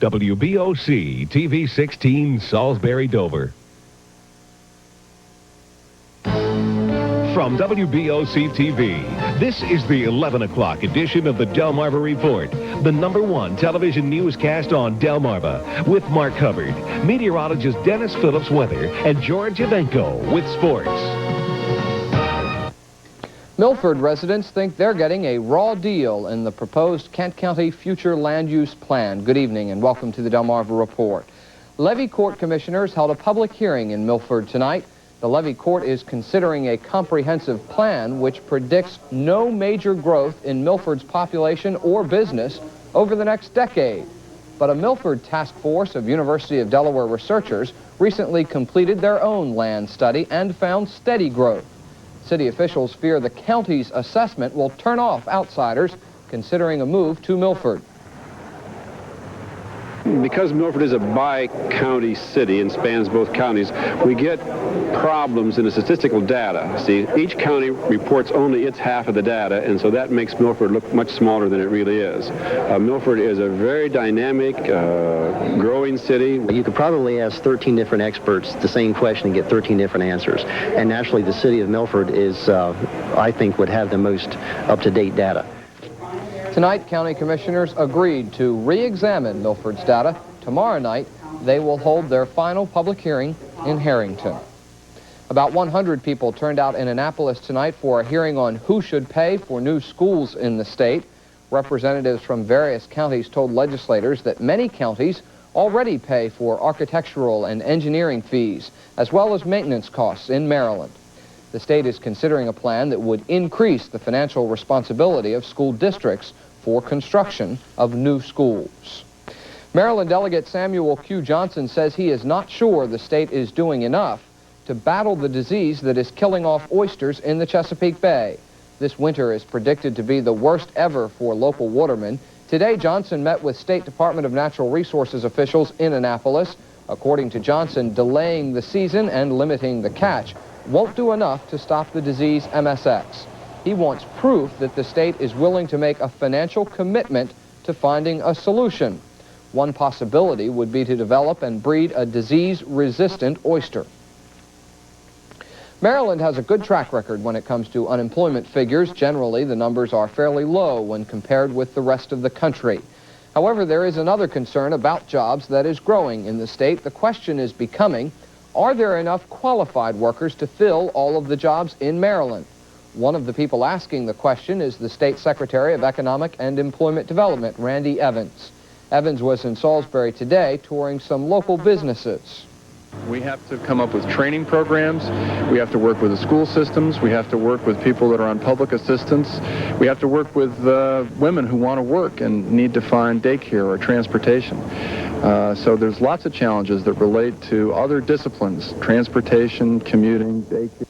WBOC-TV 16, Salisbury Dover. From WBOC-TV, this is the 11 o'clock edition of the Delmarva Report, the #1 television newscast on Delmarva, with Mark Hubbard, meteorologist Dennis Phillips Weather, and George Evanko with sports. Milford residents think they're getting a raw deal in the proposed Kent County Future Land Use Plan. Good evening and welcome to the Delmarva Report. Levy Court commissioners held a public hearing in Milford tonight. The Levy Court is considering a comprehensive plan which predicts no major growth in Milford's population or business over the next decade. But a Milford task force of University of Delaware researchers recently completed their own land study and found steady growth. City officials fear the county's assessment will turn off outsiders considering a move to Milford. Because Milford is a bi-county city and spans both counties, we get problems in the statistical data. See, each county reports only its half of the data, and so that makes Milford look much smaller than it really is. Milford is a very dynamic, growing city. You could probably ask 13 different experts the same question and get 13 different answers. And naturally, the city of Milford is, I think, would have the most up-to-date data. Tonight, county commissioners agreed to re-examine Milford's data. Tomorrow night, they will hold their final public hearing in Harrington. About 100 people turned out in Annapolis tonight for a hearing on who should pay for new schools in the state. Representatives from various counties told legislators that many counties already pay for architectural and engineering fees, as well as maintenance costs in Maryland. The state is considering a plan that would increase the financial responsibility of school districts for construction of new schools. Maryland Delegate Samuel Q. Johnson says he is not sure the state is doing enough to battle the disease that is killing off oysters in the Chesapeake Bay. This winter is predicted to be the worst ever for local watermen. Today, Johnson met with State Department of Natural Resources officials in Annapolis. According to Johnson, delaying the season and limiting the catch won't do enough to stop the disease MSX. He wants proof that the state is willing to make a financial commitment to finding a solution. One possibility would be to develop and breed a disease-resistant oyster. Maryland has a good track record when it comes to unemployment figures. Generally, the numbers are fairly low when compared with the rest of the country. However, there is another concern about jobs that is growing in the state. The question is becoming, are there enough qualified workers to fill all of the jobs in Maryland? One of the people asking the question is the State Secretary of Economic and Employment Development, Randy Evans. Evans was in Salisbury today touring some local businesses. We have to come up with training programs. We have to work with the school systems. We have to work with people that are on public assistance. We have to work with women who want to work and need to find daycare or transportation. So there's lots of challenges that relate to other disciplines, transportation, commuting, daycare.